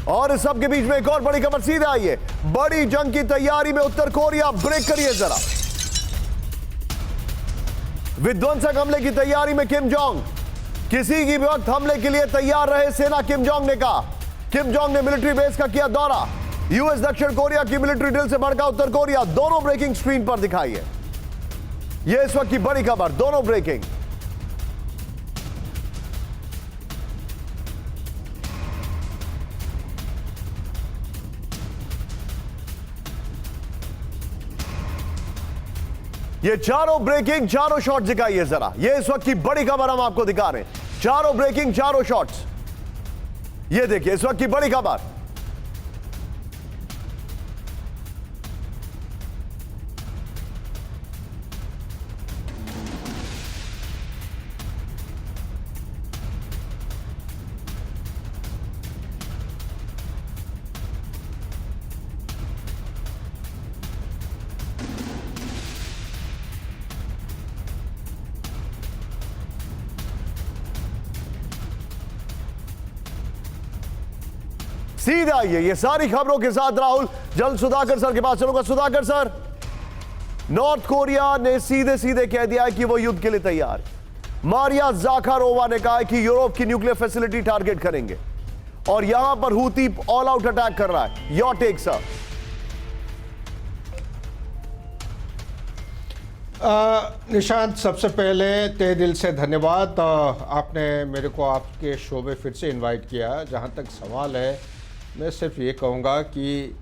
और इस सब के बीच में एक और बड़ी खबर सीधे आई है। बड़ी जंग की तैयारी में उत्तर कोरिया, ब्रेक करिए जरा। विध्वंसक हमले की तैयारी में किम जोंग, किसी की भी वक्त हमले के लिए तैयार रहे सेना, किम जोंग ने कहा। किम जोंग ने मिलिट्री बेस का किया दौरा। यूएस दक्षिण कोरिया की मिलिट्री ड्रिल से भड़का उत्तर कोरिया, दोनों ब्रेकिंग स्क्रीन पर दिखाई है। यह इस वक्त की बड़ी खबर, दोनों ब्रेकिंग। ये चारों ब्रेकिंग, चारों शॉट दिखाइए जरा। ये इस वक्त की बड़ी खबर हम आपको दिखा रहे हैं। चारों ब्रेकिंग, चारों शॉट्स। ये देखिए इस वक्त की बड़ी खबर। सीधे आइए ये सारी खबरों के साथ राहुल, जल्द सुधाकर सर के पास चलूंगा। सुधाकर सर, नॉर्थ कोरिया ने सीधे सीधे कह दिया है कि वो युद्ध के लिए तैयार है। मारिया जाखारोवा ने कहा है कि यूरोप की न्यूक्लियर फैसिलिटी टारगेट करेंगे और यहां पर हूती ऑल आउट अटैक कर रहा है। Your take sir. निशांत, सबसे पहले तहे दिल से धन्यवाद। आपने मेरे को आपके शो में फिर से इनवाइट किया। जहां तक सवाल है, मैं सिर्फ ये कहूँगा कि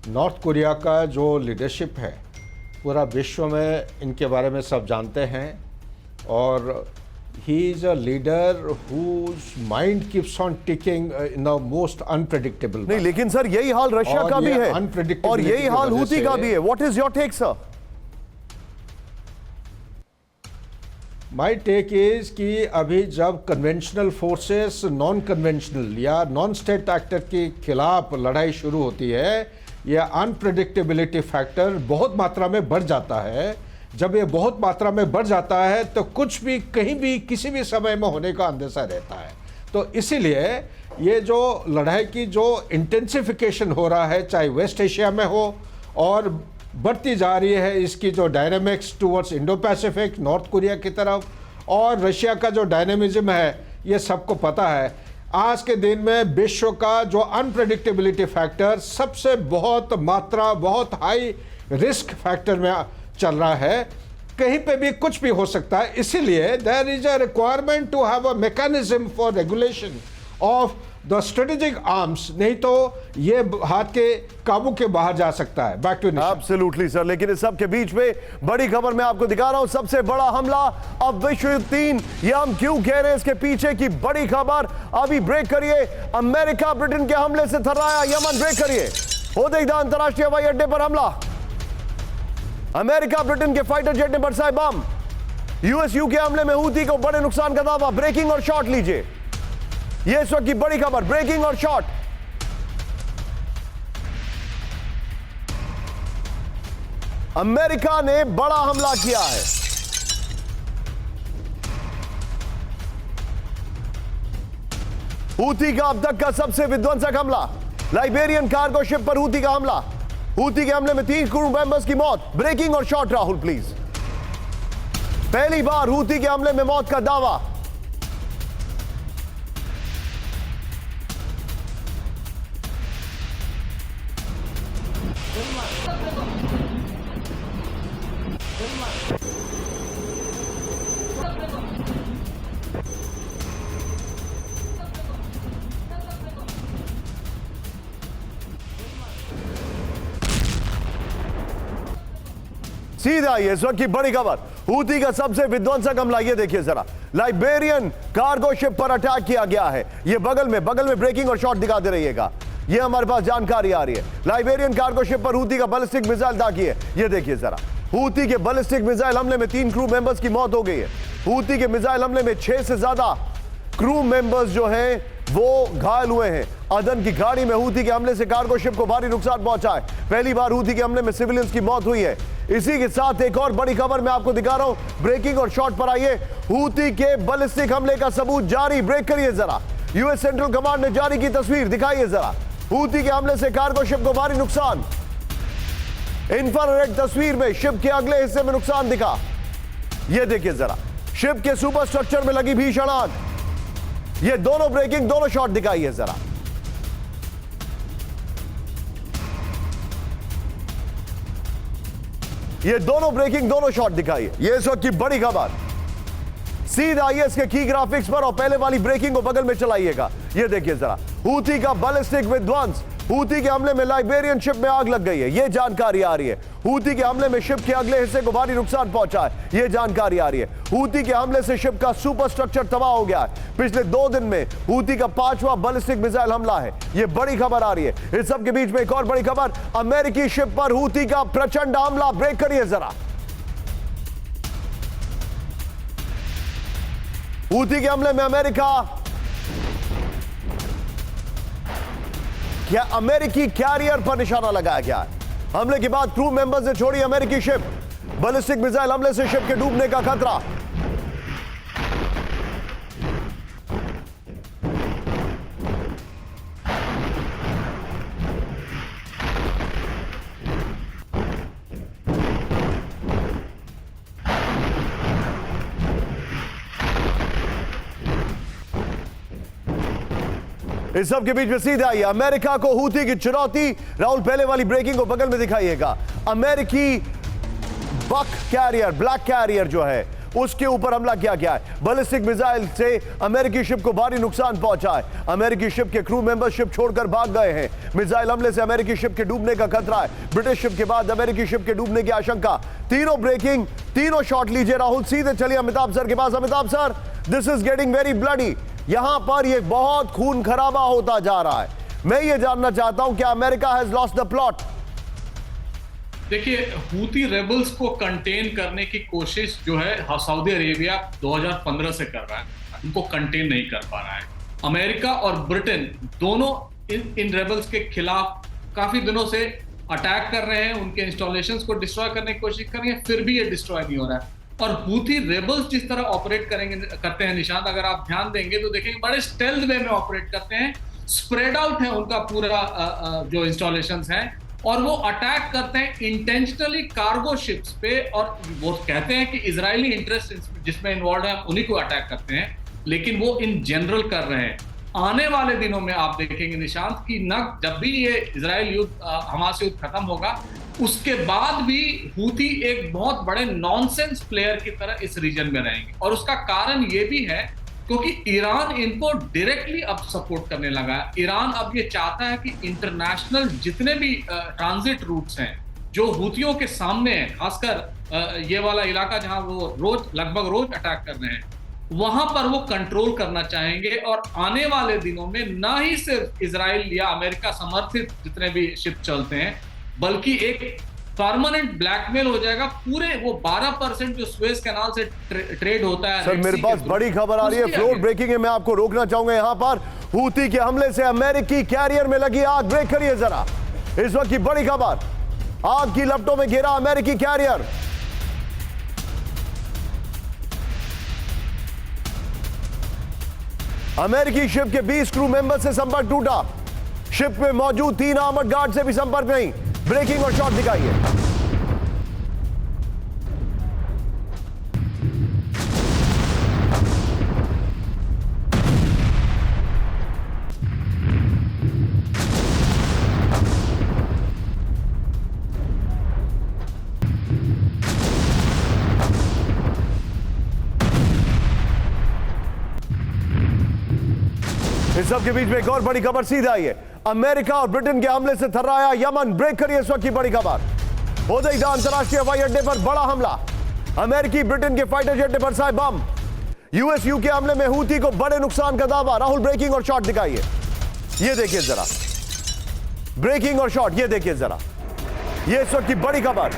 नॉर्थ कोरिया का जो लीडरशिप है, पूरा विश्व में इनके बारे में सब जानते हैं और he is a leader whose mind keeps on ticking in the most unpredictable. नहीं, लेकिन सर यही हाल रशिया का भी है और यही हाल हूती का भी है। What is your take sir? My take is कि अभी जब कन्वेंशनल फोर्सेस नॉन कन्वेंशनल या नॉन स्टेट एक्टर के खिलाफ लड़ाई शुरू होती है, यह अनप्रेडिक्टेबिलिटी फैक्टर बहुत मात्रा में बढ़ जाता है। जब ये बहुत मात्रा में बढ़ जाता है तो कुछ भी कहीं भी किसी भी समय में होने का अंदेशा रहता है। तो इसीलिए ये जो लड़ाई की जो इंटेंसिफिकेशन हो रहा है, चाहे वेस्ट एशिया में हो और बढ़ती जा रही है इसकी जो dynamics towards Indo Pacific, north Korea की तरफ, और रशिया का जो डायनेमिज्म है, ये सबको पता है। आज के दिन में विश्व का जो अनप्रेडिक्टेबिलिटी फैक्टर सबसे बहुत हाई रिस्क फैक्टर में चल रहा है। कहीं पे भी कुछ भी हो सकता है। इसीलिए there is a requirement to have a mechanism for regulation of the strategic arms, नहीं तो ये हाथ के काबू के बाहर जा सकता है। Back to Nishant. Absolutely sir, लेकिन इस सब के बीच में बड़ी खबर मैं आपको दिखा रहा हूं। सबसे बड़ा हमला अब विश्व युद्ध 3, ये हम क्यों कह रहे हैं, इसके पीछे की बड़ी खबर अभी। ब्रेक करिए। अमेरिका ब्रिटेन के हमले से थर्राया यमन, ब्रेक करिए। होदेईदा अंतरराष्ट्रीय हवाई अड्डे पर हमला। अमेरिका ब्रिटेन के फाइटर जेट ने बरसाए बम। यूएसयू के हमले में हूती को बड़े नुकसान का दावा। ब्रेकिंग और शॉट लीजिए, ये इस वक्त की बड़ी खबर, ब्रेकिंग और शॉट। अमेरिका ने बड़ा हमला किया है। हूती का अब तक का सबसे विध्वंसक हमला। लाइबेरियन कार्गो शिप पर हूती का हमला। हूती के हमले में 3 क्रू मेंबर्स की मौत। ब्रेकिंग और शॉट राहुल प्लीज। पहली बार हूती के हमले में मौत का दावा। सीधा ये इस वक्त की बड़ी खबर, हूती का सबसे विध्वंसक हमला। ये देखिए जरा, लाइबेरियन कार्गो शिप पर अटैक किया गया है। ये बगल में ब्रेकिंग और शॉट दिखाते रहिएगा। ये हमारे पास जानकारी आ रही है। लाइबेरियन कार्गो शिप पर हूती का बैलिस्टिक मिसाइल दागी है। ये देखिए जरा, हूती के बैलिस्टिक मिसाइल हमले में 3 क्रू मेंबर्स की मौत हो गई है। हूती के मिसाइल हमले में 6 से ज्यादा क्रू मेंबर्स जो हैं वो घायल हुए हैं। अदन की गाड़ी में हूती के हमले से कार्गो शिप को भारी नुकसान पहुंचा है। पहली बार हूती के हमले में सिविलियंस की मौत हुई है। इसी के साथ एक और बड़ी खबर मैं आपको दिखा रहा हूं। ब्रेकिंग और शॉट पर आइए। हूती के बैलिस्टिक हमले का सबूत जारी। ब्रेक करिए जरा। यूएस सेंट्रल कमांड ने जारी की तस्वीर दिखाइए जरा। हूती के हमले से कार्गो शिप को भारी नुकसान। इंफ्रारेड तस्वीर में शिप के अगले हिस्से में नुकसान दिखा। यह देखिए जरा, शिप के सुपर स्ट्रक्चर में लगी भीषण आग। ये दोनों ब्रेकिंग, दोनों शॉट दिखाइए जरा। ये दोनों ब्रेकिंग, दोनों शॉट दिखाइए। ये इस वक्त की बड़ी खबर। सीधा आइए इसके की ग्राफिक्स पर और पहले वाली ब्रेकिंग को बगल में चलाइएगा। ये देखिए जरा, हूती का बैलिस्टिक विध्वंस। हूती के हमले में लाइबेरियन शिप में आग लग गई है, यह जानकारी आ रही है। हूती के हमले में शिप के अगले हिस्से को भारी नुकसान पहुंचा है, यह जानकारी आ रही है। हूती के हमले से शिप का सुपर स्ट्रक्चर तबाह हो गया है। पिछले 2 दिन में हूती का 5वां बैलिस्टिक मिसाइल हमला है, यह बड़ी खबर आ रही है। इस सब के बीच में एक और बड़ी खबर, अमेरिकी शिप पर हूती का प्रचंड हमला। ब्रेक करिए जरा। हूती के हमले में अमेरिकी कैरियर पर निशाना लगाया गया है। हमले के बाद क्रू मेंबर्स ने छोड़ी अमेरिकी शिप। बैलिस्टिक मिसाइल हमले से शिप के डूबने का खतरा। इस सब के बीच में सीधे आइए, अमेरिका को हूती की चुनौती। राहुल पहले वाली ब्रेकिंग को बगल में दिखाइएगा। अमेरिकी बक कैरियर, ब्लैक कैरियर जो है, उसके ऊपर हमला किया गया है। बैलिस्टिक मिसाइल से अमेरिकी शिप को भारी नुकसान पहुंचा है। अमेरिकी शिप के क्रू मेंबर शिप छोड़कर भाग गए हैं। मिसाइल हमले से अमेरिकी शिप के डूबने का खतरा है। ब्रिटिश शिप के बाद अमेरिकी शिप के डूबने की आशंका। तीनों ब्रेकिंग, तीनों शॉट लीजिए राहुल। सीधे चलिए अमिताभ सर के पास। Amitabh sir, this is getting very bloody. यहां पर यह बहुत खून खराबा होता जा रहा है। मैं ये जानना चाहता हूं कि America has lost the plot. देखिए, हूती रेबल्स को कंटेन करने की कोशिश जो है सऊदी अरेबिया 2015 से कर रहा है, उनको कंटेन नहीं कर पा रहा है। अमेरिका और ब्रिटेन दोनों इन रेबल्स के खिलाफ काफी दिनों से अटैक कर रहे हैं, उनके इंस्टॉलेशंस को डिस्ट्रॉय करने की कोशिश कर रहे हैं, फिर भी ये डिस्ट्रॉय नहीं हो रहा है। और हूती रेबल्स जिस तरह ऑपरेट करते हैं निशांत, अगर आप ध्यान देंगे तो देखेंगे बड़े स्टेल्थ वे में ऑपरेट करते हैं। स्प्रेड आउट है उनका पूरा जो इंस्टॉलेशंस हैं, और वो अटैक करते हैं इंटेंशनली कार्गो शिप्स पे। और वो कहते हैं कि इजरायली इंटरेस्ट जिसमें इन्वॉल्व है उन्हीं को अटैक करते हैं, लेकिन वो इन जनरल कर रहे हैं। आने वाले दिनों में आप देखेंगे निशांत की जब भी ये इजरायल युद्ध हमास युद्ध खत्म होगा, उसके बाद भी हूती एक बहुत बड़े नॉनसेंस प्लेयर की तरह इस रीजन में रहेंगे। और उसका कारण ये भी है क्योंकि ईरान इनको डायरेक्टली अब सपोर्ट करने लगा है। ईरान अब ये चाहता है कि इंटरनेशनल जितने भी ट्रांजिट रूट्स हैं जो हूतियों के सामने हैं, खासकर ये वाला इलाका जहां वो लगभग रोज अटैक कर रहे हैं, वहां पर वो कंट्रोल करना चाहेंगे। और आने वाले दिनों में ना ही सिर्फ इजराइल या अमेरिका समर्थित जितने भी शिप चलते हैं, बल्कि एक परमानेंट ब्लैकमेल हो जाएगा पूरे वो 12% जो स्वेज कैनाल से ट्रेड होता है। सर, मेरे पास बड़ी खबर आ रही है, फ्लोर ब्रेकिंग है। मैं आपको रोकना चाहूंगा यहां पर। हूती के हमले से अमेरिकी कैरियर में लगी आग। ब्रेक करिए जरा। इस वक्त की बड़ी खबर, आग की लपटों में घिरा अमेरिकी कैरियर। अमेरिकी शिप के 20 क्रू मेंबर से संपर्क टूटा। शिप में मौजूद 3 आर्मर्ड गार्ड से भी संपर्क नहीं। ब्रेकिंग और शॉट दिखाइए। इस सब के बीच में एक और बड़ी खबर सीधा आई है। अमेरिका और ब्रिटेन के हमले से थर्राया यमन। ब्रेक करिए इस वक्त की बड़ी खबर। होदेइदा अंतरराष्ट्रीय हवाई अड्डे पर बड़ा हमला। अमेरिकी ब्रिटेन के फाइटर जेट ने बरसाए बम। यूएसयू के हमले में हूती को बड़े नुकसान का दावा। राहुल ब्रेकिंग और शॉट दिखाइए। ये देखिए जरा, ब्रेकिंग और शॉट ये देखिए जरा। ये इस वक्त की बड़ी खबर।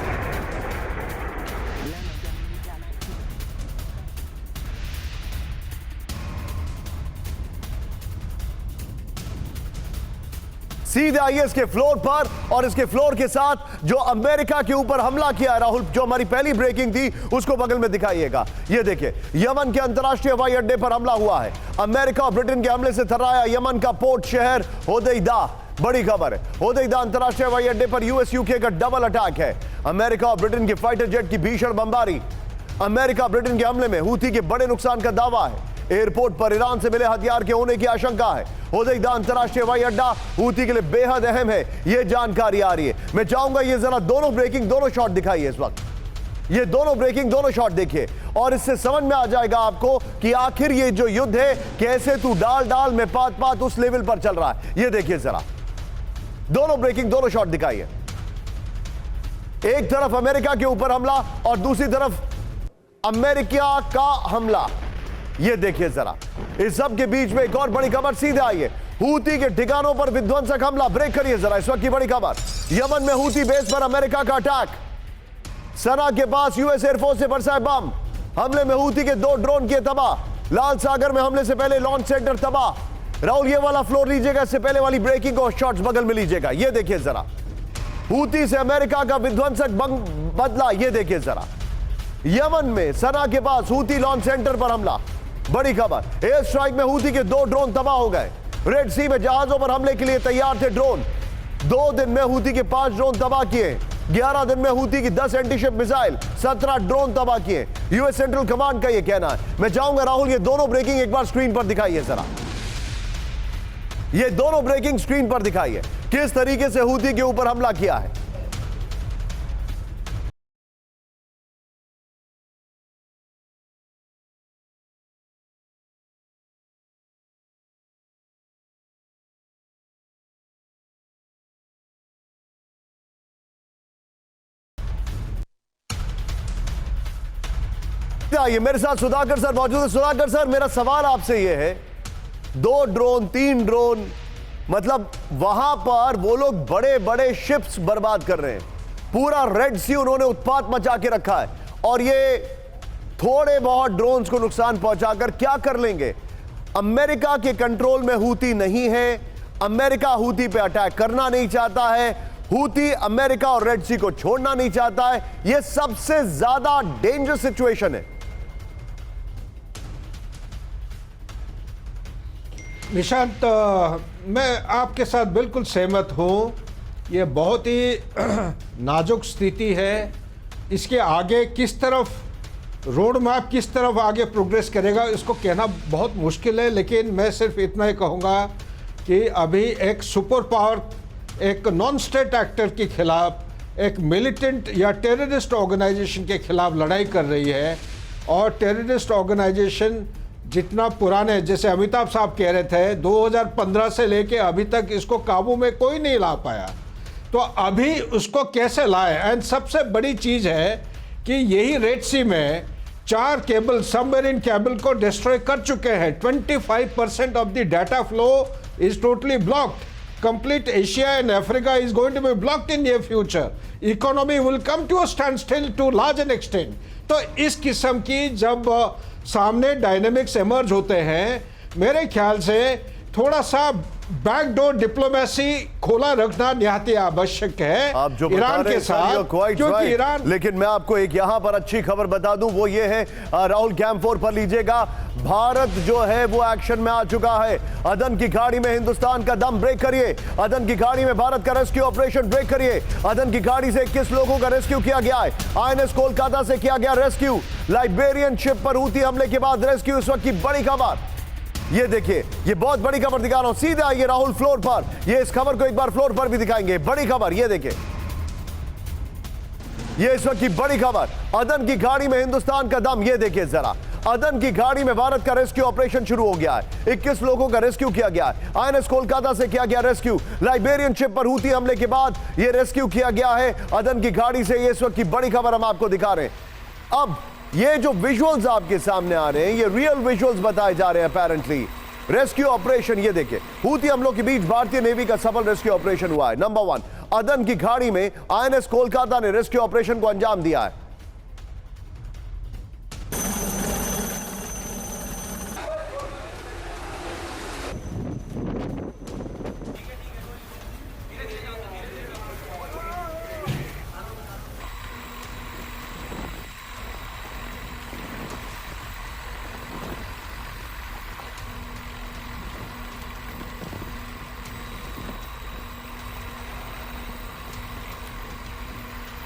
सीधे आइए इसके फ्लोर पर और इसके फ्लोर के साथ जो अमेरिका के ऊपर हमला किया है राहुल, जो हमारी पहली ब्रेकिंग थी उसको बगल में दिखाइएगा। ये देखिए, यमन के अंतरराष्ट्रीय हवाई अड्डे पर हमला हुआ है। अमेरिका और ब्रिटेन के हमले से थर्राया यमन का पोर्ट शहर होदेइदा। बड़ी खबर है। होदेदा अंतरराष्ट्रीय हवाई अड्डे पर यूएस यूके का डबल अटैक है। अमेरिका और ब्रिटेन के फाइटर जेट की भीषण बमबारी। अमेरिका ब्रिटेन के हमले में हूथी के बड़े नुकसान का दावा है। एयरपोर्ट पर ईरान से मिले हथियार के होने की आशंका है। होदेदा अंतरराष्ट्रीय हवाई अड्डा हूथी के लिए बेहद अहम है, यह जानकारी आ रही है। मैं चाहूंगा ये जरा दोनों ब्रेकिंग दोनों शॉट दिखाइए इस वक्त। ये दोनों ब्रेकिंग दोनों शॉट देखिए और इससे समझ में आ जाएगा आपको कि आखिर ये जो युद्ध है कैसे तू डाल डाल में पात पात उस लेवल पर चल रहा है। ये देखिए जरा, दोनों ब्रेकिंग दोनों शॉट दिखाइए। एक तरफ अमेरिका के ऊपर हमला और दूसरी तरफ अमेरिका का हमला। यह देखिए जरा, इस सब के बीच में एक और बड़ी खबर सीधे आई है। हूती के ठिकानों पर विध्वंसक हमला। ब्रेक करिए जरा, इस वक्त की बड़ी खबर। यमन में हूती बेस पर अमेरिका का अटैक। सना के पास यूएस एयरफोर्स से बरसाए बम। हमले में हूती के 2 ड्रोन किए तबाह। लाल सागर में हमले से पहले लॉन्च सेंटर तबाह। राहुल ये वाला फ्लोर लीजिएगा, इससे पहले वाली ब्रेकिंग और शॉट्स बगल में लीजिएगा। ये देखिए जरा, हूती से अमेरिका का विध्वंसक बदला। ये देखिए जरा, यमन में सना के पास हूती लॉन्च सेंटर पर हमला। बड़ी खबर, एयर स्ट्राइक में हूती के 2 ड्रोन तबाह हो गए। रेड सी में जहाजों पर हमले के लिए तैयार थे ड्रोन। 2 दिन में हूती के 5 ड्रोन तबाह किए। 11 दिन में हूती की 10 एंटीशिप मिसाइल, 17 ड्रोन तबाह किए। यूएस सेंट्रल कमांड का यह कहना है। मैं चाहूंगा राहुल ये दोनों ब्रेकिंग एक बार स्क्रीन पर दिखाइए जरा। ये दोनों ब्रेकिंग स्क्रीन पर दिखाइए, किस तरीके से हूती के ऊपर हमला किया है। ये मेरे साथ सुधाकर सर मौजूद है। सुधाकर सर, मेरा सवाल आपसे यह है, 2 ड्रोन 3 ड्रोन, मतलब वहां पर वो लोग बड़े बड़े शिप्स बर्बाद कर रहे हैं। पूरा रेड सी उन्होंने उत्पात मचा के रखा है और ये थोड़े बहुत ड्रोन्स को नुकसान पहुंचाकर क्या कर लेंगे। अमेरिका के कंट्रोल में हूती नहीं है। अमेरिका हूती पे अटैक करना नहीं चाहता है। हूती अमेरिका और रेड सी को छोड़ना नहीं चाहता है। यह सबसे ज्यादा डेंजरस सिचुएशन है। निशांत, मैं आपके साथ बिल्कुल सहमत हूँ। ये बहुत ही नाजुक स्थिति है। इसके आगे किस तरफ रोड मैप किस तरफ आगे प्रोग्रेस करेगा इसको कहना बहुत मुश्किल है, लेकिन मैं सिर्फ इतना ही कहूँगा कि अभी एक सुपर पावर एक नॉन स्टेट एक्टर के खिलाफ, एक मिलिटेंट या टेररिस्ट ऑर्गेनाइजेशन के खिलाफ लड़ाई कर रही है। और टेररिस्ट ऑर्गेनाइजेशन जितना पुराने, जैसे अमिताभ साहब कह रहे थे, 2015 से लेके अभी तक इसको काबू में कोई नहीं ला पाया, तो अभी उसको कैसे लाए। एंड सबसे बड़ी चीज़ है कि यही रेड सी में 4 केबल, सबमरीन केबल को डिस्ट्रॉय कर चुके हैं। 25% of the data flow is totally blocked. Complete Asia and Africa is going to be blocked in near future. Economy will come to a standstill to large an extent. तो इस किस्म की जब सामने डायनेमिक्स एमर्ज होते हैं, मेरे ख्याल से थोड़ा सा बैकडोर डिप्लोमेसी खोला रखना निहायत आवश्यक है आप जो ईरान के साथ, क्योंकि ईरान। लेकिन मैं आपको एक यहां पर अच्छी खबर बता दूं, वो ये है, राहुल कैंप 4 पर लीजिएगा, भारत जो है वो एक्शन में आ चुका है। अदन की खाड़ी में हिंदुस्तान का दम। ब्रेक करिए। अदन की खाड़ी में भारत का रेस्क्यू ऑपरेशन। ब्रेक करिए। अदन की खाड़ी से 21 लोगों का रेस्क्यू किया गया है। आईएनएस कोलकाता से किया गया रेस्क्यू। लाइबेरियन शिप पर हूती हमले के बाद रेस्क्यू। इस वक्त की बड़ी खबर ये देखिए, ये बहुत बड़ी खबर दिखा रहा हूं। सीधे आइए राहुल फ्लोर पर, ये इस खबर को एक बार फ्लोर पर भी दिखाएंगे। बड़ी खबर ये देखिए, ये इस वक्त की बड़ी खबर। अदन की खाड़ी में हिंदुस्तान का दम। ये देखिए जरा, अदन की खाड़ी में भारत का रेस्क्यू ऑपरेशन शुरू हो गया है। 21 लोगों का रेस्क्यू किया गया है। आईएनएस कोलकाता से किया गया रेस्क्यू। लाइबेरियन शिप पर हूती हमले के बाद यह रेस्क्यू किया गया है अदन की खाड़ी से। ये इस वक्त की बड़ी खबर हम आपको दिखा रहे हैं। अब ये जो विजुअल्स आपके सामने आ रहे हैं, ये रियल विजुअल्स बताए जा रहे हैं अपेरेंटली। रेस्क्यू ऑपरेशन ये देखिए, हूती हमलों के बीच भारतीय नेवी का सफल रेस्क्यू ऑपरेशन हुआ है। नंबर 1, अदन की खाड़ी में आईएनएस कोलकाता ने रेस्क्यू ऑपरेशन को अंजाम दिया है।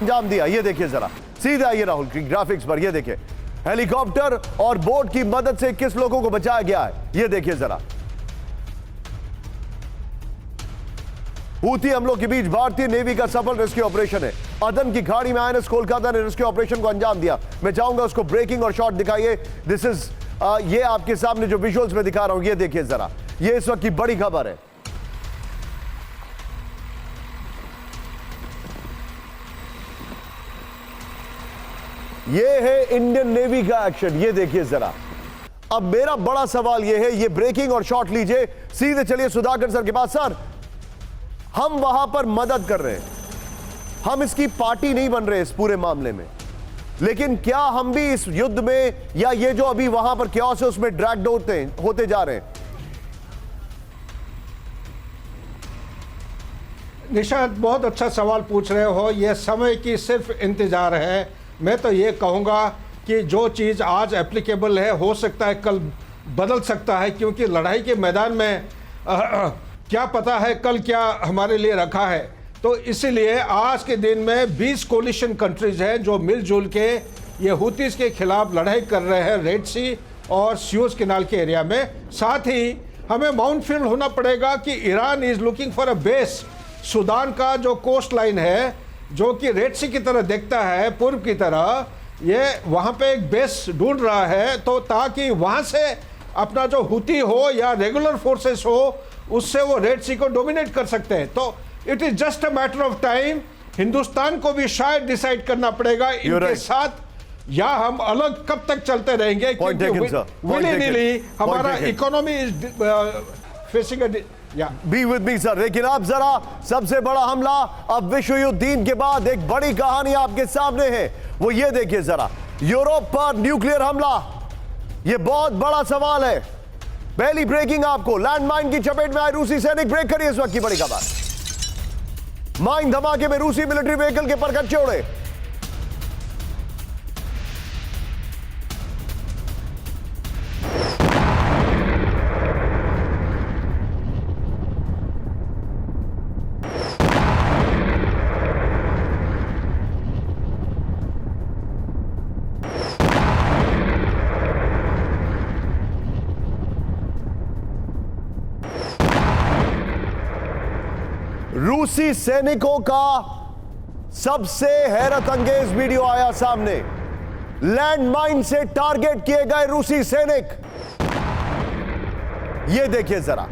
अंजाम दिया। ये देखिए जरा, सीधा आइए राहुल की ग्राफिक्स पर, ये देखिए हेलीकॉप्टर और बोट की मदद से किस लोगों को बचाया गया है, ये देखिए जरा। हूती हमलों के बीच भारतीय नेवी का सफल रेस्क्यू ऑपरेशन है। अदन की खाड़ी में आईएनएस कोलकाता ने रेस्क्यू ऑपरेशन को अंजाम दिया। मैं चाहूंगा उसको ब्रेकिंग और शॉट दिखाइए। दिस इज ये आपके सामने जो विजुअल्स में दिखा रहा हूं, ये देखिए जरा, ये इस वक्त की बड़ी खबर है। ये है इंडियन नेवी का एक्शन, ये देखिए जरा। अब मेरा बड़ा सवाल ये है, ये ब्रेकिंग और शॉट लीजिए, सीधे चलिए सुधाकर सर के पास। सर, हम वहां पर मदद कर रहे हैं, हम इसकी पार्टी नहीं बन रहे इस पूरे मामले में, लेकिन क्या हम भी इस युद्ध में, या ये जो अभी वहां पर क्योस है उसमें ड्रैग्ड होते जा रहे हैं? निशांत, बहुत अच्छा सवाल पूछ रहे हो। यह समय की सिर्फ इंतजार है। मैं तो ये कहूँगा कि जो चीज़ आज एप्लीकेबल है, हो सकता है कल बदल सकता है, क्योंकि लड़ाई के मैदान में क्या पता है कल क्या हमारे लिए रखा है। तो इसीलिए आज के दिन में 20 कोलिशन कंट्रीज हैं जो मिलजुल के ये हूतीस के खिलाफ लड़ाई कर रहे हैं रेड सी और सुएज कैनाल के एरिया में। साथ ही हमें माउंटफिल होना पड़ेगा कि Iran is looking for a base. Sudan का जो कोस्ट लाइन है, जो कि रेड सी की तरह देखता है पूर्व की तरह, ये वहाँ पे एक बेस ढूंढ रहा है, तो ताकि वहाँ से अपना जो हूती हो या रेगुलर फोर्सेस हो, उससे वो रेड सी को डोमिनेट कर सकते हैं। तो it is just a matter of time. Hindustan को भी शायद डिसाइड करना पड़ेगा इनके साथ, या हम अलग कब तक चलते रहेंगे, क्योंकि विली हमारा economy is facing be with me sir. लेकिन अब जरा, सबसे बड़ा हमला अब विश्व युद्ध 3 के बाद एक बड़ी कहानी आपके सामने है, वो ये देखिए जरा, यूरोप पर न्यूक्लियर हमला। ये बहुत बड़ा सवाल है। पहली ब्रेकिंग आपको, लैंडमाइन की चपेट में आए रूसी सैनिक। ब्रेक करिए इस वक्त की बड़ी खबर। माइन धमाके में रूसी मिलिट्री व्हीकल के परखच्चे उड़े। रूसी सैनिकों का सबसे हैरत अंगेज वीडियो आया सामने। लैंडमाइन से टारगेट किए गए रूसी सैनिक, ये देखिए जरा,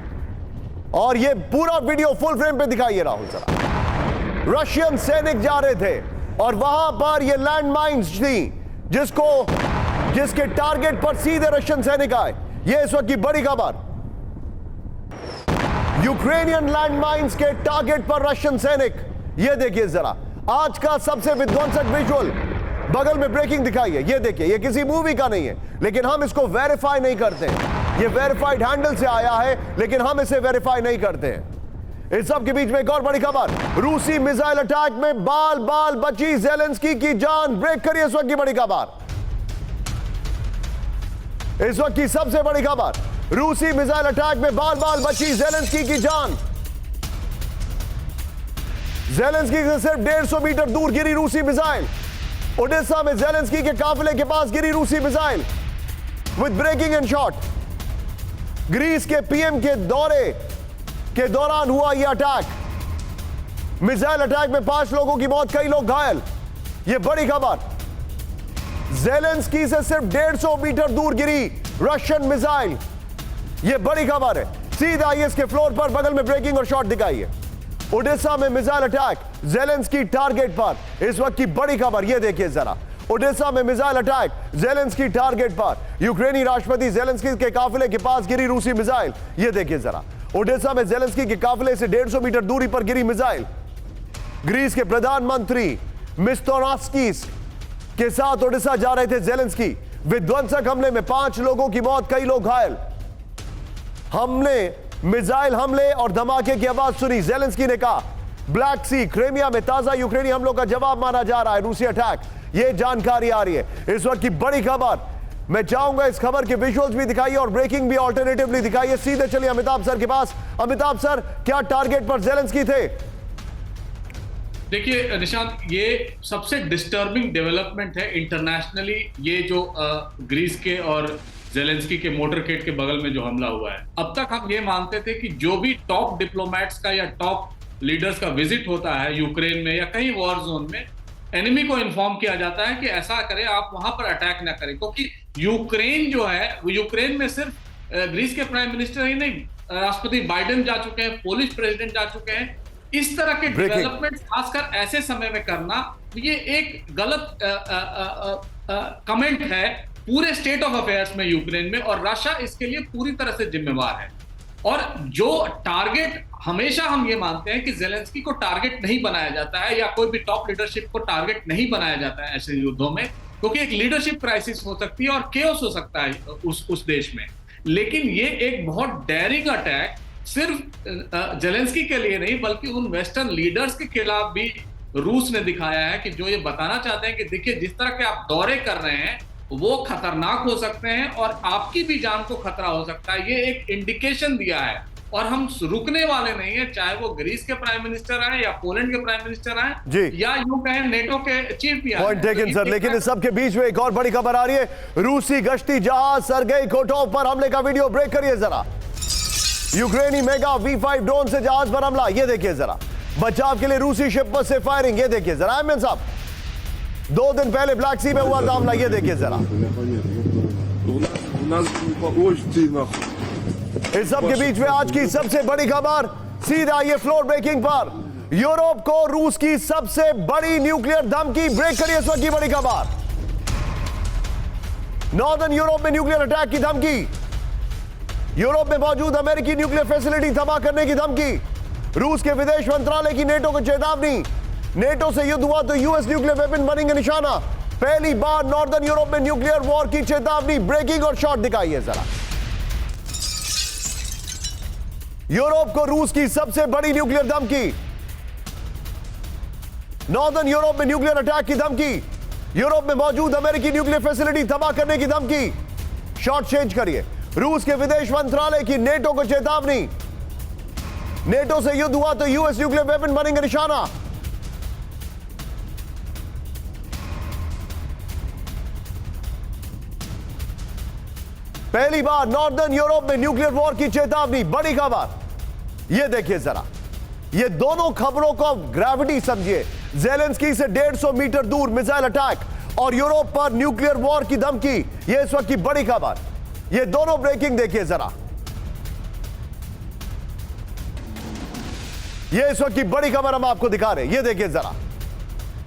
और ये पूरा वीडियो फुल फ्रेम पे दिखाइए राहुल जरा। रशियन सैनिक जा रहे थे और वहां पर ये लैंडमाइंस थी, जिसके टारगेट पर सीधे रशियन सैनिक आए। ये इस वक्त की बड़ी खबर, यूक्रेनियन लैंडमाइंस के टारगेट पर रशियन सैनिक। ये देखिए जरा, आज का सबसे विध्वंसक विजुअल। बगल में ब्रेकिंग दिखाई है, ये देखिए, ये किसी मूवी का नहीं है, लेकिन हम इसको वेरीफाई नहीं करते। ये वेरीफाइड हैंडल से आया है, लेकिन हम इसे वेरीफाई नहीं करते हैं। इस सब के बीच में एक और बड़ी खबर, रूसी मिसाइल अटैक में बाल बाल बची ज़ेलेंस्की की जान। ब्रेक करिए इस वक्त की बड़ी खबर, इस वक्त की सबसे बड़ी खबर, रूसी मिसाइल अटैक में बाल बाल बची ज़ेलेंस्की की जान। ज़ेलेंस्की से सिर्फ 150 मीटर दूर गिरी रूसी मिसाइल। ओडेसा में ज़ेलेंस्की के काफिले के पास गिरी रूसी missile with breaking and shot. Greece के पीएम के दौरे के दौरान हुआ यह अटैक। मिसाइल अटैक में 5 लोगों की मौत, कई लोग घायल। यह बड़ी खबर, ज़ेलेंस्की से सिर्फ 150 मीटर दूर गिरी रशियन मिसाइल। यह बड़ी खबर है। सीधा आइए इसके फ्लोर पर, बगल में ब्रेकिंग और शॉट दिखाइए। ओडेसा में मिसाइल अटैक, ज़ेलेंस्की टारगेट पर। इस वक्त की बड़ी खबर, यह देखिए जरा, ओडेसा में मिसाइल अटैक, ज़ेलेंस्की टारगेट पर। यूक्रेनी राष्ट्रपति ज़ेलेंस्की के काफिले के पास गिरी रूसी मिसाइल। यह देखिए जरा, ओडेसा में ज़ेलेंस्की के काफिले से 150 मीटर दूरी पर गिरी मिसाइल। ग्रीस के प्रधानमंत्री मित्सोताकिस के साथ ओडिशा जा रहे थे ज़ेलेंस्की। विध्वंसक हमले में 5 लोगों की मौत, कई लोग घायल। मिसाइल हमले और धमाके की आवाज सुनी। ज़ेलेंस्की ने कहा, ब्लैक सी, क्रीमिया में ताजा यूक्रेनी हमलों का जवाब माना जा रहा है रूसी अटैक। यह जानकारी आ रही है इस वक्त की बड़ी खबर। मैं चाहूंगा इस खबर के विजुअल्स भी दिखाइए और ब्रेकिंग भी ऑल्टरनेटिवली दिखाइए। सीधे चलिए अमिताभ सर के पास। अमिताभ सर, क्या टारगेट पर ज़ेलेंस्की थे? देखिए निशांत, ये सबसे डिस्टर्बिंग डेवलपमेंट है इंटरनेशनली, ये जो ग्रीस के और जेलेंस्की के मोटरकेड के बगल में जो हमला हुआ है। अब तक हम ये मानते थे कि जो भी टॉप डिप्लोमेट्स का या टॉप लीडर्स का विजिट होता है यूक्रेन में या कहीं वॉर जोन में, एनिमी को इन्फॉर्म किया जाता है कि ऐसा करें, आप वहां पर अटैक ना करें, क्योंकि यूक्रेन जो है, यूक्रेन में सिर्फ ग्रीस के प्राइम मिनिस्टर ही नहीं, राष्ट्रपति बाइडेन जा चुके हैं, पोलिश प्रेसिडेंट जा चुके हैं। इस तरह के डेवलपमेंट खासकर ऐसे समय में करना, ये एक गलत कमेंट है पूरे स्टेट ऑफ अफेयर्स में यूक्रेन में, और रशिया इसके लिए पूरी तरह से जिम्मेवार है। और जो टारगेट, हमेशा हम ये मानते हैं कि जेलेंस्की को टारगेट नहीं बनाया जाता है या कोई भी टॉप लीडरशिप को टारगेट नहीं बनाया जाता है ऐसे युद्धों में, क्योंकि एक लीडरशिप क्राइसिस हो सकती है और केओस हो सकता है उस देश में। लेकिन ये एक बहुत डेयरिंग अटैक सिर्फ जेलेंस्की के लिए नहीं, बल्कि उन वेस्टर्न लीडर्स के खिलाफ भी रूस ने दिखाया है कि जो ये बताना चाहते हैं कि देखिए, जिस तरह के आप दौरे कर रहे हैं वो खतरनाक हो सकते हैं और आपकी भी जान को खतरा हो सकता है। ये एक इंडिकेशन दिया है और हम रुकने वाले नहीं है, चाहे वो ग्रीस के प्राइम मिनिस्टर आए या पोलैंड के प्राइम मिनिस्टर आए या यूं कहें नेटो के चीफ भी आए। Point taken sir. लेकिन इस सब के बीच में एक और बड़ी खबर आ रही है, रूसी गश्ती जहाज सर्गेई कोटोव पर हमले का वीडियो ब्रेक करिए जरा। यूक्रेनी मेगा V5 ड्रोन से जहाज पर हमला, ये देखिए जरा। बचाव के लिए रूसी शिप पर से फायरिंग, ये देखिए जरा। अहमद साहब, 2 दिन पहले ब्लैक सी में हुआ था हमला, ये देखिए जरा। इस सब के बीच में आज की सबसे बड़ी खबर, सीधा ये फ्लोर ब्रेकिंग पर, यूरोप को रूस की सबसे बड़ी न्यूक्लियर धमकी। ब्रेक करिए इस वक्त की बड़ी खबर, नॉर्दर्न यूरोप में न्यूक्लियर अटैक की धमकी, यूरोप में मौजूद अमेरिकी न्यूक्लियर फैसिलिटी तबाह करने की धमकी, रूस के विदेश मंत्रालय की नेटो को चेतावनी, नेटो से युद्ध हुआ तो यूएस न्यूक्लियर वेपन बनेंगे निशाना, पहली बार नॉर्दर्न यूरोप में न्यूक्लियर वॉर की चेतावनी। ब्रेकिंग और शॉट दिखाइए जरा। यूरोप को रूस की सबसे बड़ी न्यूक्लियर धमकी, नॉर्दर्न यूरोप में न्यूक्लियर अटैक की धमकी, यूरोप में मौजूद अमेरिकी न्यूक्लियर फैसिलिटी तबाह करने की धमकी। शॉट चेंज करिए। रूस के विदेश मंत्रालय की नेटो को चेतावनी, नेटो से युद्ध हुआ तो यूएस न्यूक्लियर वेपन बनेंगे निशाना। पहली बार नॉर्दर्न यूरोप में न्यूक्लियर वॉर की चेतावनी। बड़ी खबर, यह देखिए जरा। ये दोनों खबरों को ग्रेविटी समझिए। जेलेंस्की से 150 मीटर दूर मिसाइल अटैक और यूरोप पर न्यूक्लियर वॉर की धमकी, यह इस वक्त की बड़ी खबर। ये दोनों ब्रेकिंग देखिए जरा। ये इस वक्त की बड़ी खबर हम आपको दिखा रहे हैं, ये देखिए जरा।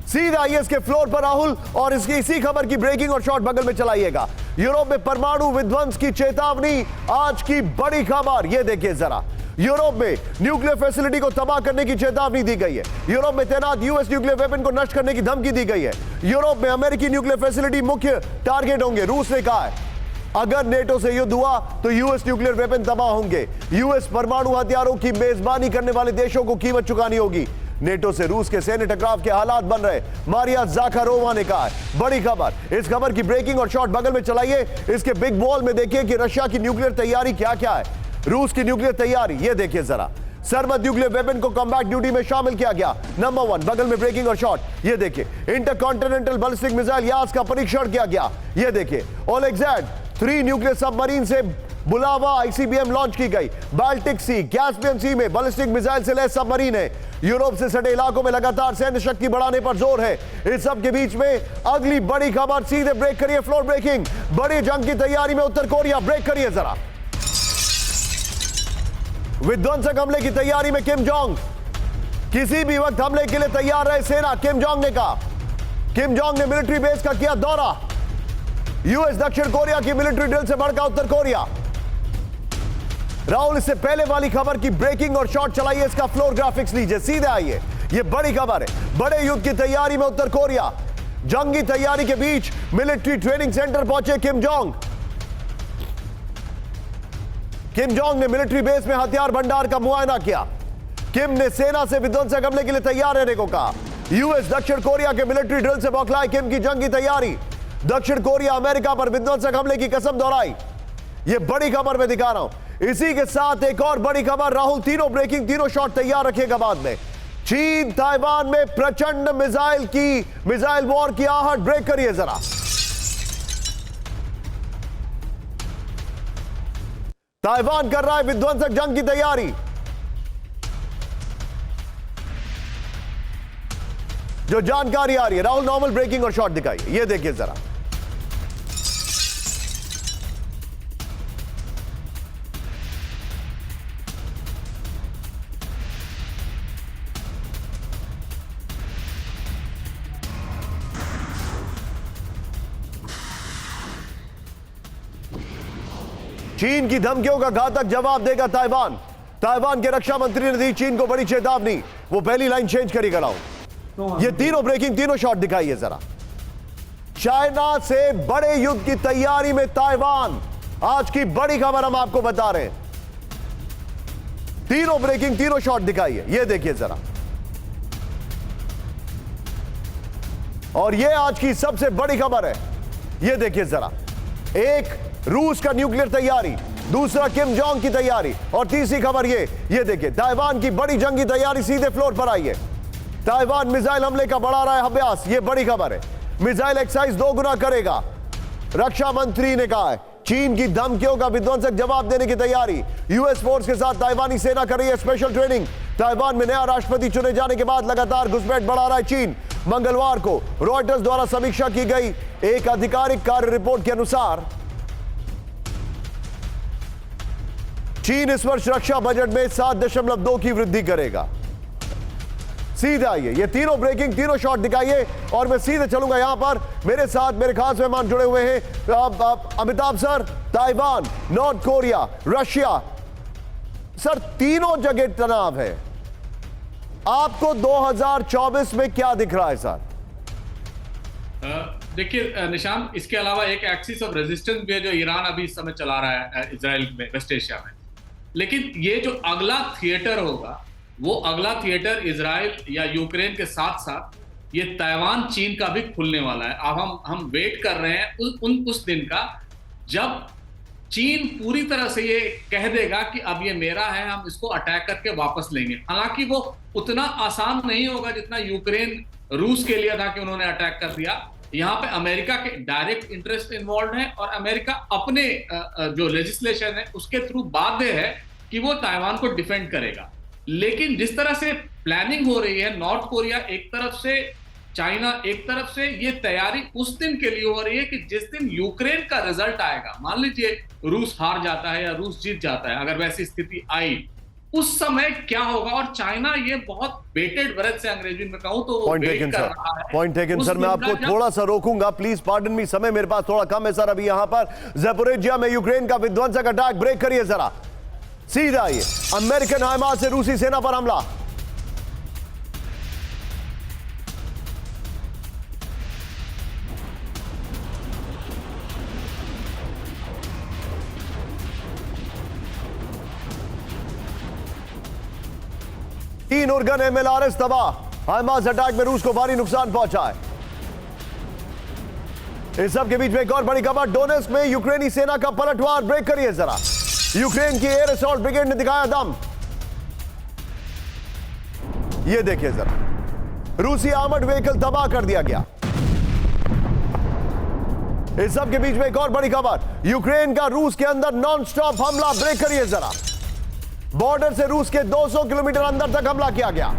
सीधा आईएस के फ्लोर पर राहुल, और इसकी इसी खबर की ब्रेकिंग और शॉट बगल में चलाइएगा। यूरोप में परमाणु विध्वंस की चेतावनी, आज की बड़ी खबर, ये देखिए जरा। यूरोप में न्यूक्लियर फैसिलिटी को तबाह करने की चेतावनी दी गई है। यूरोप में तैनात यूएस न्यूक्लियर वेपन को नष्ट करने की धमकी दी गई है। यूरोप में अमेरिकी न्यूक्लियर फैसिलिटी मुख्य टारगेट होंगे। रूस ने कहा है अगर नेटो से युद्ध हुआ तो यूएस न्यूक्लियर वेपन तबाह होंगे। यूएस परमाणु हथियारों की मेजबानी करने वाले देशों को कीमत चुकानी होगी। नेटो से रूस के सैन्य टकराव के हालात बन रहे, मारिया ज़ाखारोवा ने कहा है। बड़ी खबर, इस खबर की ब्रेकिंग और शॉट बगल में चलाइए। इसके बिग बॉल में देखिए कि रशिया की न्यूक्लियर तैयारी क्या क्या है, रूस की न्यूक्लियर तैयारी, ये देखिए जरा। सरमद न्यूक्लियर वेपन को कॉम्बैट ड्यूटी में शामिल किया गया। नंबर 1 बगल में ब्रेकिंग और शॉट, ये देखिए। इंटरकॉन्टिनेंटल बैलिस्टिक मिसाइल यास का परीक्षण किया गया, ये देखिए। ओलेग Z-3 न्यूक्लियर सबमरीन से बुलावा आईसीबीएम लॉन्च की गई। बाल्टिक सी, कैस्पियन सी में बैलिस्टिक मिसाइल से लैस सबमरीन है। यूरोप से सटे इलाकों में लगातार सैन्य शक्ति बढ़ाने पर जोर है। इस सब के बीच में अगली बड़ी खबर, सीधे ब्रेक करिए, फ्लोर ब्रेकिंग। बड़ी जंग की तैयारी में उत्तर कोरिया, ब्रेक करिए जरा। विध्वंसक हमले की तैयारी में किम जोंग, किसी भी वक्त हमले के लिए तैयार रहे सेना, किम जोंग ने कहा। किम जोंग ने मिलिट्री बेस का किया दौरा। यूएस दक्षिण कोरिया की मिलिट्री ड्रिल से भड़का उत्तर कोरिया। राहुल, इससे पहले वाली खबर की ब्रेकिंग और शॉट चलाइए, इसका फ्लोर ग्राफिक्स लीजिए, सीधे आइए। यह बड़ी खबर है, बड़े युद्ध की तैयारी में उत्तर कोरिया। जंगी तैयारी के बीच मिलिट्री ट्रेनिंग सेंटर पहुंचे किम जोंग। किम जोंग ने मिलिट्री बेस में हथियार भंडार का मुआयना किया। किम ने सेना से विध्वंसक हमले के लिए तैयार रहने को कहा। यूएस दक्षिण कोरिया के मिलिट्री ड्रिल से बौखलाए किम की जंगी तैयारी। दक्षिण कोरिया अमेरिका पर विध्वंसक हमले की कसम दोहराई। यह बड़ी खबर मैं दिखा रहा हूं। इसी के साथ एक और बड़ी खबर, राहुल, तीनों ब्रेकिंग, तीनों शॉट तैयार रखिएगा बाद में। चीन ताइवान में प्रचंड मिसाइल वॉर की आहट ब्रेक करिए जरा। ताइवान कर रहा है विध्वंसक जंग की तैयारी। जो जानकारी आ रही है, राहुल नॉर्मल ब्रेकिंग और शॉट दिखाइए, ये देखिए जरा। चीन की धमकियों का घातक जवाब देगा ताइवान। ताइवान के रक्षा मंत्री ने दी चीन को बड़ी चेतावनी। वो पहली लाइन चेंज करिएगा राहुल। ये तीनों ब्रेकिंग, तीनों शॉट दिखाइए जरा। चाइना से बड़े युद्ध की तैयारी में ताइवान, आज की बड़ी खबर हम आपको बता रहे हैं। तीनों ब्रेकिंग, तीनों शॉट दिखाइए, ये देखिए जरा। और ये आज की सबसे बड़ी खबर है, ये देखिए जरा। एक रूस का न्यूक्लियर तैयारी, दूसरा किम जोंग की तैयारी, और तीसरी खबर ये देखिए ताइवान की बड़ी जंगी तैयारी सीधे फ्लोर पर आई है। ताइवान मिसाइल हमले का बढ़ा रहा है अभ्यास, ये बड़ी खबर है। मिसाइल एक्साइज 2 गुना करेगा, रक्षा मंत्री ने कहा है। चीन की धमकियों का विध्वंसक जवाब देने की तैयारी। यूएस फोर्स के साथ ताइवानी सेना कर रही है स्पेशल ट्रेनिंग। ताइवान में नया राष्ट्रपति चुने जाने के बाद लगातार घुसपैठ बढ़ा रहा है चीन। मंगलवार को रॉयटर्स द्वारा समीक्षा की गई एक आधिकारिक कार्य रिपोर्ट के अनुसार चीन इस वर्ष रक्षा बजट में 7.2 की वृद्धि करेगा। सीधे आइए, ये तीनों ब्रेकिंग, तीनों शॉट दिखाइए और मैं सीधे चलूंगा। यहां पर मेरे साथ मेरे खास मेहमान जुड़े हुए हैं। Amitabh sir, Taiwan, north Korea, Russia, sir तीनों जगह तनाव है। आपको 2024 में क्या दिख रहा है सर? देखिए निशान, इसके अलावा एक एक्सिस ऑफ रेजिस्टेंस भी है जो ईरान अभी इस समय चला रहा है इजराइल में, वेस्ट एशिया में। लेकिन ये जो अगला थिएटर होगा, वो अगला थिएटर इजराइल या यूक्रेन के साथ साथ ये ताइवान चीन का भी खुलने वाला है। अब हम वेट कर रहे हैं उस दिन का जब चीन पूरी तरह से ये कह देगा कि अब ये मेरा है, हम इसको अटैक करके वापस लेंगे। हालांकि वो उतना आसान नहीं होगा जितना यूक्रेन रूस के लिए था कि उन्होंने अटैक कर दिया। यहाँ पे अमेरिका के डायरेक्ट इंटरेस्ट इन्वॉल्व है और अमेरिका अपने जो लेजिस्लेशन है उसके थ्रू बाध्य है कि वो ताइवान को डिफेंड करेगा। लेकिन जिस तरह से प्लानिंग हो रही है, नॉर्थ कोरिया एक तरफ से, चाइना एक तरफ से, ये तैयारी उस दिन के लिए हो रही है कि जिस दिन यूक्रेन का रिजल्ट आएगा, मान लीजिए रूस हार जाता है या रूस जीत जाता है, अगर वैसी स्थिति आई, उस समय क्या होगा। और चाइना ये बहुत बेटेड ब्रेथ से अंग्रेजी में कहूं तो point taken sir, point taken sir. मैं आपको थोड़ा सा रोकूंगा, प्लीज पार्डन मी, समय मेरे पास थोड़ा कम है सर। अभी यहां पर ज़ैपोरिज़िया में यूक्रेन का विध्वंसक अटैक, ब्रेक करिए जरा। सीधा आइए, अमेरिकन हाइमार्स से रूसी सेना पर हमला। तीन उर्गन एमएलआरएस तबाह, हाइमार्स अटैक में रूस को भारी नुकसान पहुंचा है। इस सब के बीच में एक और बड़ी खबर, डोनेस्क में यूक्रेनी सेना का पलटवार, ब्रेक करिए जरा। यूक्रेन की एयर असॉल्ट ब्रिगेड ने दिखाया दम, ये देखिए जरा। रूसी आर्मर्ड व्हीकल तबाह कर दिया गया। इस सब के बीच में एक और बड़ी खबर, यूक्रेन का रूस के अंदर नॉन स्टॉप हमला, ब्रेक करिए जरा। बॉर्डर से रूस के 200 किलोमीटर अंदर तक हमला किया गया।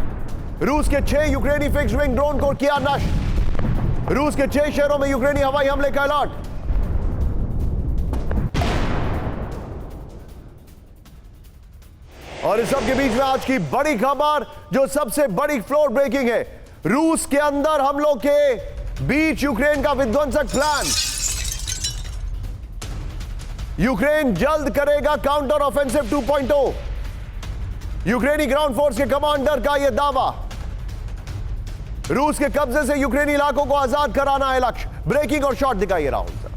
रूस के 6 यूक्रेनी फिक्स्ड विंग ड्रोन को किया नष्ट। रूस के 6 शहरों में यूक्रेनी हवाई हमले का अलर्ट। और इस सब के बीच में आज की बड़ी खबर, जो सबसे बड़ी फ्लोर ब्रेकिंग है, रूस के अंदर हमलों के बीच यूक्रेन का विध्वंसक प्लान। यूक्रेन जल्द करेगा काउंटर ऑफेंसिव 2.0। यूक्रेनी ग्राउंड फोर्स के कमांडर का यह दावा। रूस के कब्जे से यूक्रेनी इलाकों को आजाद कराना है लक्ष्य। ब्रेकिंग और शॉट दिखाइए राहुल सर।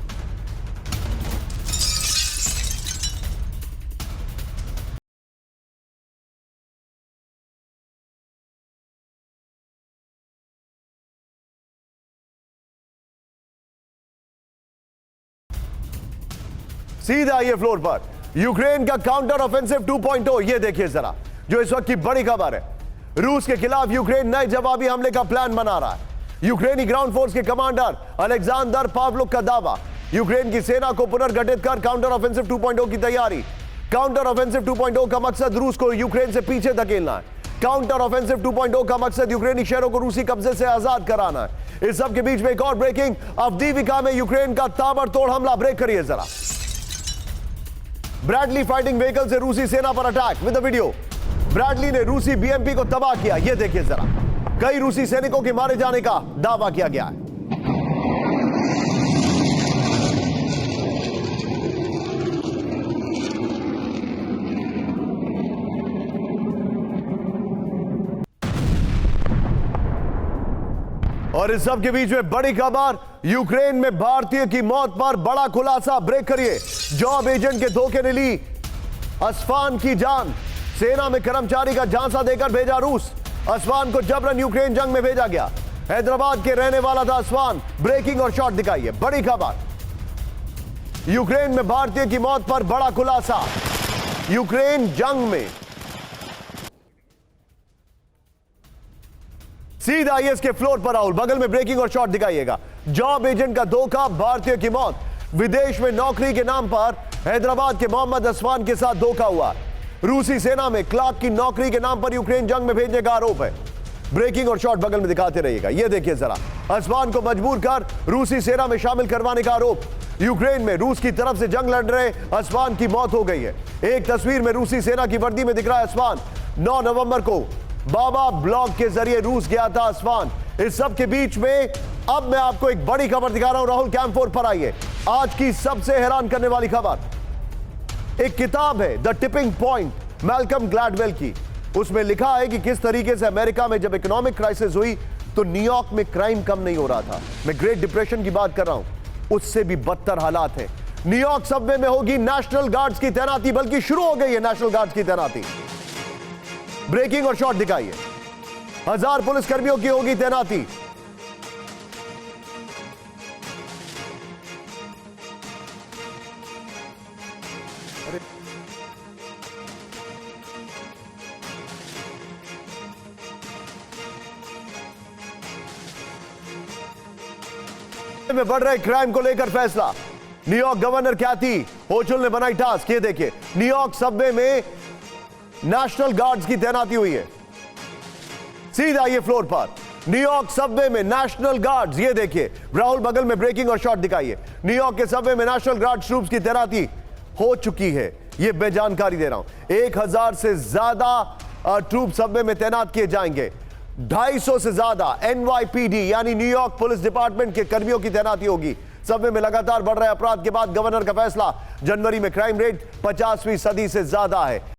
सीधा ये फ्लोर पर यूक्रेन का काउंटर ऑफेंसिव 2.0, ये देखिए जरा, जो इस वक्त की बड़ी खबर है। रूस के खिलाफ यूक्रेन नए जवाबी हमले का प्लान बना रहा है। यूक्रेनी ग्राउंड फोर्स के कमांडर अलेक्जेंडर पावलुक का दावा, यूक्रेन की सेना को पुनर्गठित कर काउंटर ऑफेंसिव 2.0 की तैयारी। काउंटर ऑफेंसिव 2.0 का मकसद रूस को यूक्रेन से पीछे धकेलना है। काउंटर ऑफेंसिव 2.0 का मकसद यूक्रेनी शहरों को रूसी कब्जे से आजाद कराना है। इस सब के बीच में एक और ब्रेकिंग, अवदीविका में यूक्रेन का ताबड़तोड़ हमला। ब्रेक करिए जरा। ब्रैडली फाइटिंग व्हीकल से रूसी सेना पर attack with the video. Bradley ने रूसी बीएमपी को तबाह किया, यह देखिए जरा। कई रूसी सैनिकों के मारे जाने का दावा किया गया है। और इस सब के बीच में बड़ी खबर, यूक्रेन में भारतीय की मौत पर बड़ा खुलासा। ब्रेक करिए। जॉब एजेंट के धोखे ने ली असफान की जान। सेना में कर्मचारी का झांसा देकर भेजा रूस। असफान को जबरन यूक्रेन जंग में भेजा गया। हैदराबाद के रहने वाला था असफान। ब्रेकिंग और शॉट दिखाइए। बड़ी खबर, यूक्रेन में भारतीय की मौत पर बड़ा खुलासा। यूक्रेन जंग में सीधा आईएस के फ्लोर पर राहुल, बगल में ब्रेकिंग और शॉट दिखाइएगा। जॉब एजेंट का धोखा, भारतीय की मौत। विदेश में नौकरी के नाम पर हैदराबाद के मोहम्मद असफान के साथ धोखा हुआ। रूसी सेना में क्लार्क की नौकरी के नाम पर यूक्रेन जंग में भेजने का आरोप है। ब्रेकिंग और शॉट बगल में दिखाते रहिएगा। यह देखिए जरा, असफान को मजबूर कर रूसी सेना में शामिल करवाने का आरोप। यूक्रेन में रूस की तरफ से जंग लड़ रहे असफान की मौत हो गई है। एक तस्वीर में रूसी सेना की वर्दी में दिख रहा है असफान। 9 नवंबर को बाबा ब्लॉग के जरिए रूस गया था असफान। इस सब के बीच में अब मैं आपको एक बड़ी खबर दिखा रहा हूं। राहुल कैंप 4 पर आइए। आज की सबसे हैरान करने वाली खबर, एक किताब है the tipping point Malcolm Gladwell की। उसमें लिखा है कि किस तरीके से अमेरिका में जब इकोनॉमिक क्राइसिस हुई तो न्यूयॉर्क में क्राइम कम नहीं हो रहा था। मैं ग्रेट डिप्रेशन की बात कर रहा हूं, उससे भी बदतर हालात है। न्यूयॉर्क सबवे में होगी नेशनल गार्ड्स की तैनाती, बल्कि शुरू हो गई है नेशनल गार्ड्स की तैनाती। ब्रेकिंग और शॉट दिखाइए। 1000 पुलिसकर्मियों की होगी तैनाती। में बढ़ रहे क्राइम को लेकर फैसला। न्यूयॉर्क गवर्नर कैथी होचुल ने बनाई टास्क। ये देखिए, न्यूयॉर्क सबवे में नेशनल गार्ड्स की तैनाती हुई है। सीधा ये फ्लोर पर न्यूयॉर्क सबवे में नेशनल गार्ड्स। ये देखिए राहुल, बगल में ब्रेकिंग और शॉट दिखाइए। न्यूयॉर्क के सबवे में नेशनल गार्ड ट्रूप्स की तैनाती हो चुकी है। ये मैं जानकारी दे रहा हूं। 1000 से ज्यादा ट्रूप सबवे में तैनात किए जाएंगे। 250 से ज्यादा NYPD यानी न्यूयॉर्क पुलिस डिपार्टमेंट के कर्मियों की तैनाती होगी। सबवे में लगातार बढ़ रहे अपराध के बाद गवर्नर का फैसला। जनवरी में क्राइम रेट 50वीं सदी से ज्यादा है।